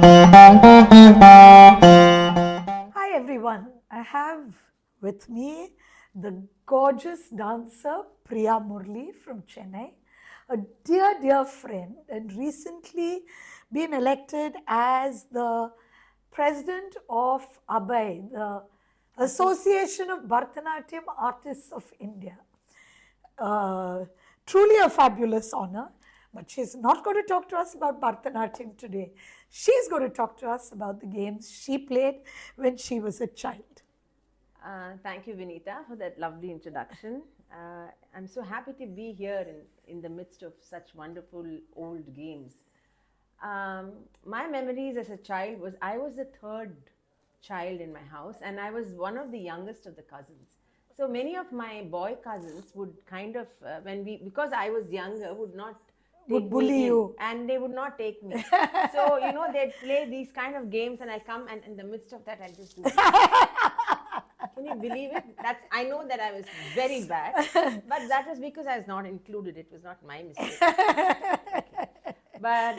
Hi everyone, I have with me the gorgeous dancer Priya Murle from Chennai, a dear friend, and recently been elected as the president of ABAI, the Association of Bharatanatyam Artists of India. Uh, Truly a fabulous honor. But she's not going to talk to us about Bharatanatyam today. She's going to talk to us about the games she played when she was a child. Thank you, Vinita, for that lovely introduction. I'm so happy to be here in the midst of such wonderful old games. My memories as a child was I was the third child in my house, and I was one of the youngest of the cousins. So many of my boy cousins would kind of, because I was younger, would not Would take bully me in, you. and they would not take me. So, they'd play these kind of games, and I'll come, and in the midst of that, I'll just do it. Can you believe it? I know that I was very bad, but that was because I was not included. It was not my mistake. But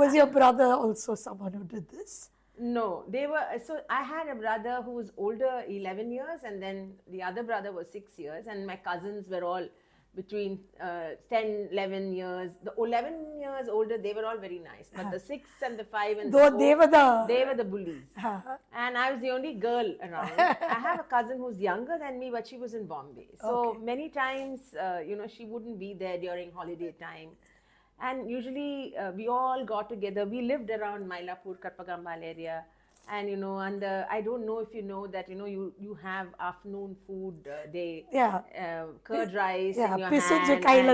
Was your brother also someone who did this? no, they were. So I had a brother who was older 11 years, and then the other brother was 6 years, and my cousins were all between 10, 11 years. The 11 years older, they were all very nice, but the 6 and the 5 and Though the 4, they were the bullies. And I was the only girl around. I have a cousin who's younger than me, but she was in Bombay. So many times, she wouldn't be there during holiday time. And usually we all got together. We lived around Mylapore, Karpagambal area. And, I don't know if you know that, you have afternoon food, curd rice in your hand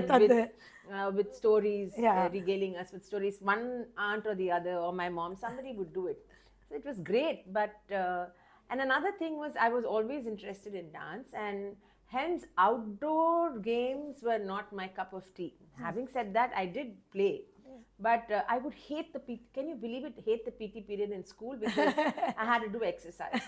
and with stories, regaling us with stories. One aunt or the other, or my mom, somebody would do it. So it was great. But, and another thing was I was always interested in dance, and hence outdoor games were not my cup of tea. Having said that, I did play. But I would hate the PT. Can you believe it? Hate the PT period in school because I had to do exercises.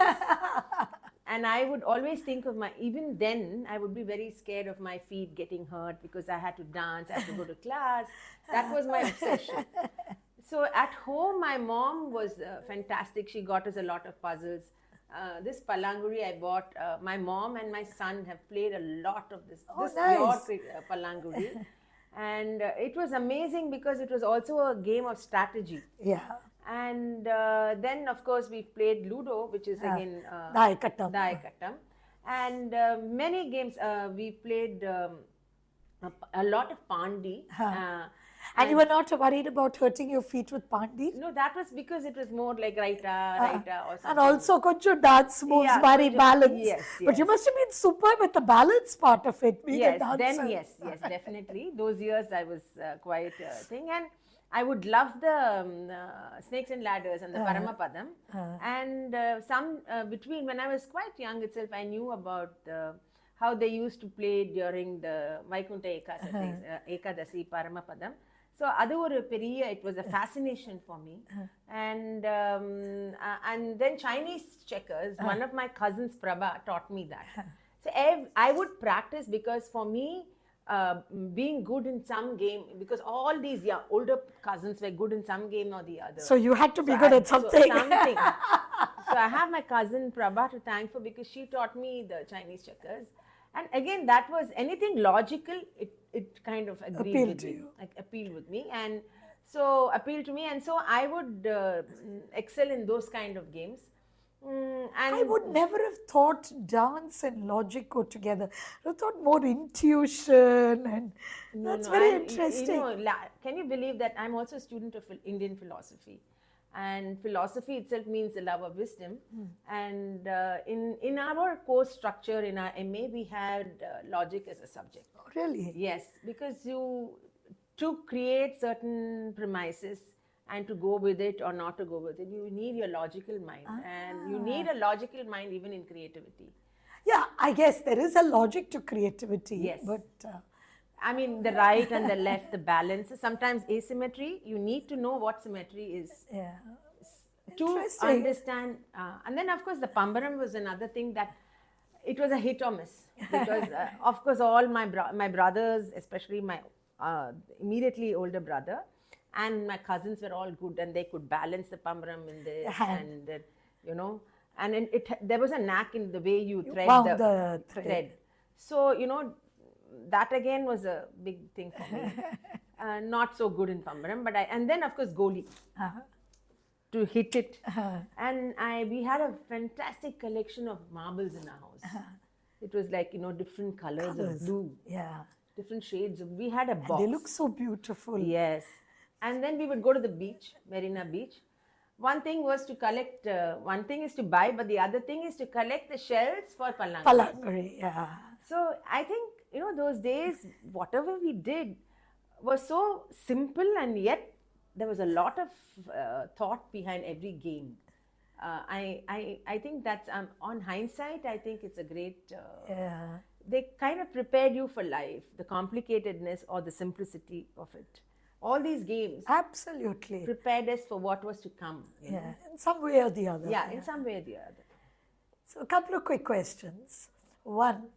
And I would always think of even then, I would be very scared of my feet getting hurt because I had to dance, I had to go to class. That was my obsession. So at home, my mom was fantastic. She got us a lot of puzzles. This palanguri I bought, my mom and my son have played a lot of this. Oh, this nice. York palanguri. And it was amazing because it was also a game of strategy. Yeah. And then, of course, we played Ludo, which is again Daikattam. And many games. We played a lot of Pandi. And you were not worried about hurting your feet with Pandi? No, that was because it was more like Raita or something. And also konchu dance moves, very balance. Yes. But you must have been superb with the balance part of it, being a dancer. Yes, definitely. Those years I was quite a thing. And I would love the Snakes and Ladders and the Paramapadam. And between, when I was quite young itself, I knew about how they used to play during the Vaikunta Ekadasi Paramapadam. So it was a fascination for me. And then Chinese checkers, one of my cousins, Prabha, taught me that. So I would practice because for me, being good in some game, because all these older cousins were good in some game or the other. So you had to be good at something. So I have my cousin Prabha to thank for because she taught me the Chinese checkers. And again, that was anything logical, it kind of appealed with me. And so I would excel in those kind of games. And I would never have thought dance and logic go together. I thought more intuition, and that's very interesting. Can you believe that I'm also a student of Indian philosophy? And philosophy itself means the love of wisdom. And in our course structure, in our MA, we had logic as a subject. Oh, really? Yes, because to create certain premises and to go with it or not to go with it, you need your logical mind. And you need a logical mind even in creativity. Yeah, I guess there is a logic to creativity. Yes. But I mean, the right and the left, the balance. Sometimes asymmetry, you need to know what symmetry is. Yeah. To understand. And then, of course, the Pambaram was another thing that it was a hit or miss. Because, of course, all my brothers, especially my immediately older brother, and my cousins were all good, and they could balance the pambaram in this, Hand. and you know, and there was a knack in the way you thread wound the the thread. So that again was a big thing for me. Not so good in pambaram, but and then of course goli. To hit it. And we had a fantastic collection of marbles in our house. It was like, different colors of blue. Yeah. Different shades. We had a box. They look so beautiful. Yes. And then we would go to the beach, Marina Beach. One thing was to collect, one thing is to buy, but the other thing is to collect the shells for palangri. Palangri, yeah. So I think, those days, whatever we did was so simple, and yet there was a lot of thought behind every game. I think that's, on hindsight, I think it's a great, they kind of prepared you for life, the complicatedness or the simplicity of it. All these games absolutely prepared us for what was to come. Yeah, in some way or the other. Yeah, in some way or the other. So a couple of quick questions. One,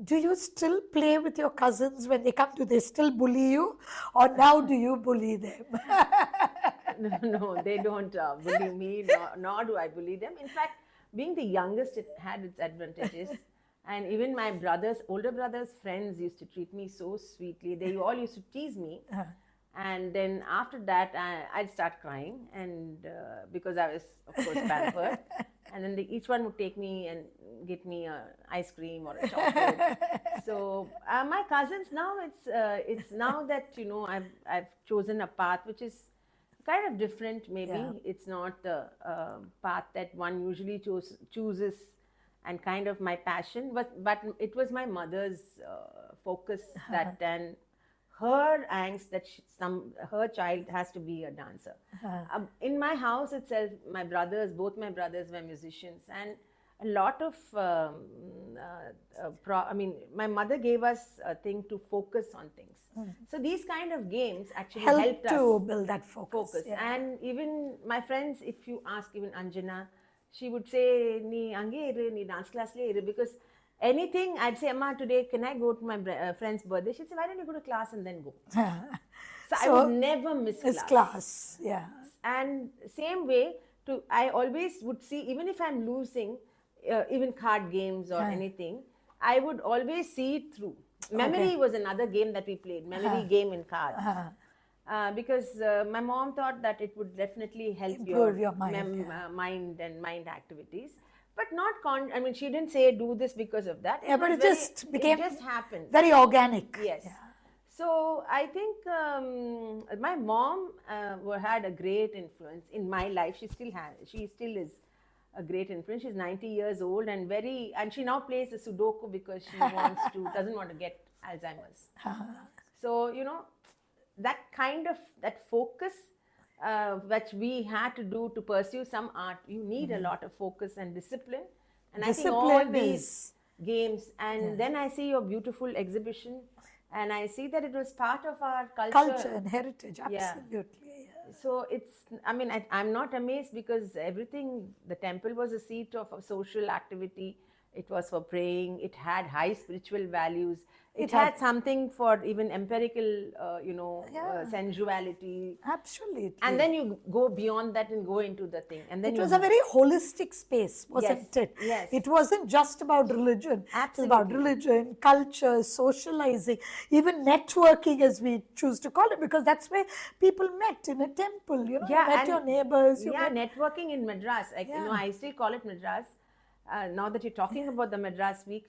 do you still play with your cousins when they come? Do they still bully you, or now do you bully them? No, they don't bully me, nor do I bully them. In fact, being the youngest, it had its advantages. And even my older brothers' friends used to treat me so sweetly. They all used to tease me. And then after that, I'd start crying, and because I was, of course, pampered. And then each one would take me and get me an ice cream or a chocolate. So my cousins now, it's now that I've chosen a path which is kind of different. Maybe it's not the path that one usually chooses, and kind of my passion. But it was my mother's focus that and her angst that her child has to be a dancer. In my house itself, both my brothers were musicians, and a lot of, my mother gave us a thing to focus on things. So these kind of games actually helped us to build that focus. Yeah. And even my friends, if you ask even Anjana, she would say, "Nee ange iru, nee dance class le iru," because anything, I'd say, "Amma, today can I go to my friend's birthday?" She'd say, "Why don't you go to class and then go?" So I would never miss class. Yeah. And same way, I always would see, even if I'm losing, even card games or anything, I would always see it through. Memory was another game that we played, memory game in cards. Because my mom thought that it would definitely help your mind and mind activities. But not she didn't say do this because of that. Yeah, but it just happened. Very organic. Yes. Yeah. So I think my mom had a great influence in my life. She still is a great influence. She's 90 years old and she now plays the Sudoku because she doesn't want to get Alzheimer's. So, that kind of, that focus which we had to do to pursue some art, you need a lot of focus and discipline. And I think all these games, and then I see your beautiful exhibition, and I see that it was part of our culture and heritage. Absolutely. Yeah. So I'm not amazed, because the temple was a seat of a social activity. It was for praying. It had high spiritual values. It had something for even empirical, sensuality. Absolutely. And then you go beyond that and go into the thing. And then it was a very holistic space, wasn't it? Yes. It wasn't just about religion. Absolutely. It was about religion, culture, socializing, even networking, as we choose to call it, because that's where people met, in a temple. You met your neighbors. Networking in Madras. I still call it Madras. Now that you're talking about the Madras week,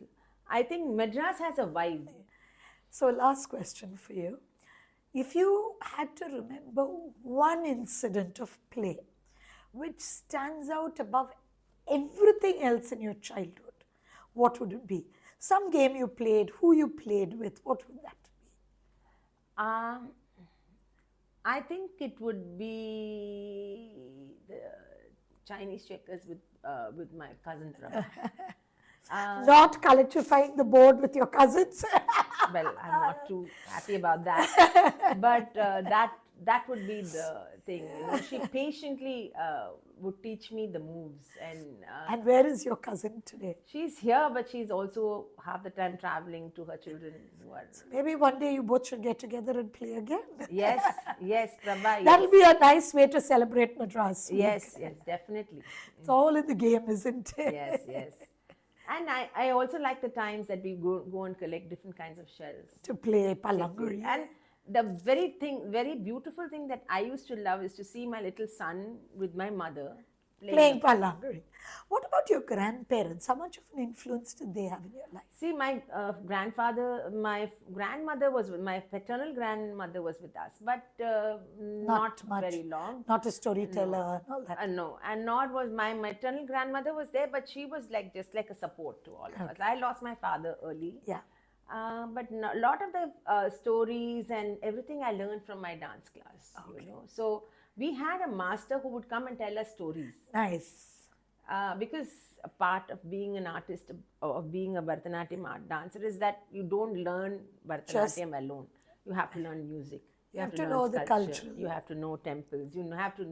I think Madras has a vibe. So last question for you. If you had to remember one incident of play which stands out above everything else in your childhood, what would it be? Some game you played, who you played with, what would that be? I think it would be the Chinese checkers with my cousin brother. Not colorifying the board with your cousins. Well, I'm not too happy about that. But that would be the thing. She patiently would teach me the moves, And where is your cousin today? she's here, but she's also half the time traveling to her children who are. Maybe one day you both should get together and play again. Yes, yes, Prabha. That'll be a nice way to celebrate Madras week. Yes, yes, definitely. It's all in the game, isn't it? Yes, yes. And I also like the times that we go and collect different kinds of shells. To play palanguri. And the very beautiful thing that I used to love is to see my little son with my mother Playing palanguri. What about your grandparents? How much of an influence did they have in your life? See, my paternal grandmother was with us, but not much. very long. Not a storyteller and all that. No, and nor was my maternal grandmother was there, but she was just like a support to all of us. I lost my father early. Yeah. But a lot of the stories and everything I learned from my dance class, So we had a master who would come and tell us stories. Nice. Because a part of being an artist, of being a Bharatanatyam art dancer, is that you don't learn Bharatanatyam alone. You have to learn music. You have to learn know the sculpture. culture. You have to know temples. You have to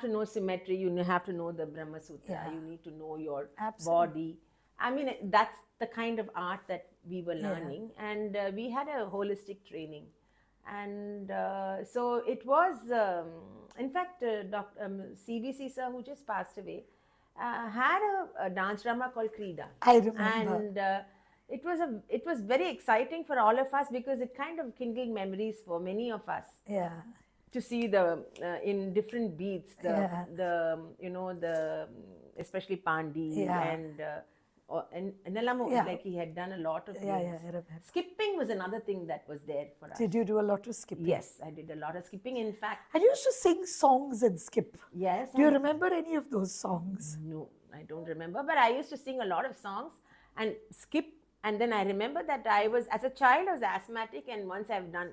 know symmetry. You have to know the Brahma Sutra. Yeah. You need to know your Absolutely. body. I mean, that's the kind of art that we were learning, and we had a holistic training. And so it was, in fact, CBC sir, who just passed away, had a dance drama called Krida. I remember. And it was very exciting for all of us because it kind of kindled memories for many of us. Yeah. To see in different beats, especially Pandi and Nalamu, like he had done a lot of I moves. remember. Skipping was another thing that was there for us. Did you do a lot of skipping? Yes, I did a lot of skipping. In fact, I used to sing songs and skip. yes. Do you remember any of those songs? No, I don't remember. But I used to sing a lot of songs and skip. And then I remember that as a child, I was asthmatic. And once I've done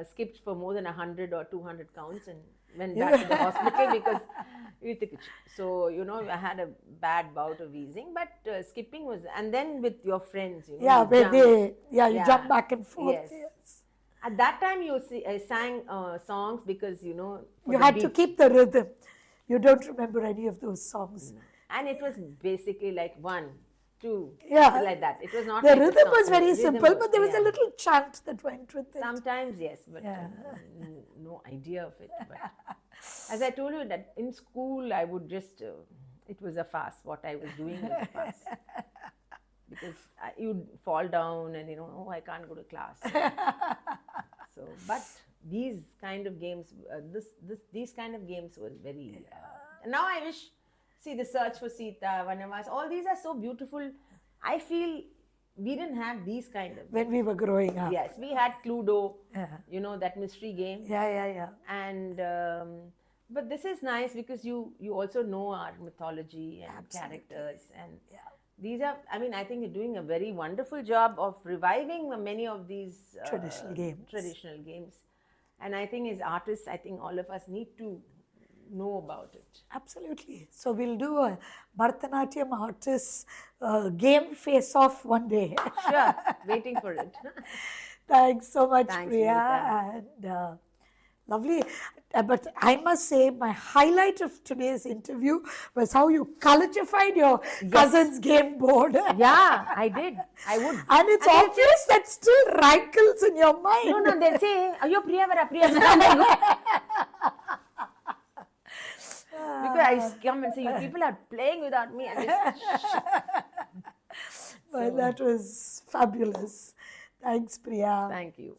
skipped for more than 100 or 200 counts and went back to the hospital because so I had a bad bout of wheezing, but skipping was, and then with your friends, you jump back and forth. Yes. At that time you sang songs because you had to keep the rhythm. You don't remember any of those songs. And it was basically like 1, 2, like that. It was not the like rhythm was very simple, but there was a little chant that went with it. Sometimes yes, but no idea of it. But as I told you that in school I would just it was a farce. What I was doing was a farce because you'd fall down and I can't go to class. So, but these kind of games, these kind of games were very. Now I wish. See, the search for Sita, Vanavas, all these are so beautiful. I feel we didn't have these kind of. When we were growing up. Yes, we had Cluedo, that mystery game. Yeah. And, but this is nice because you also know our mythology and characters. And these are, I think you're doing a very wonderful job of reviving many of these traditional games. And I think as artists, all of us need to know about it. Absolutely. So we'll do a Bharatanatyam artist game face-off one day. Sure, waiting for it. Thanks so much, Thanks, Priya. And lovely. But I must say, my highlight of today's interview was how you collegified your cousin's game board. Yeah, I did. I would. And it's obvious that still rankles in your mind. No, they'll say, "Ayo, Priya Vara." Because I come and say, you people are playing without me. And Well, that was fabulous. Thanks, Priya. Thank you.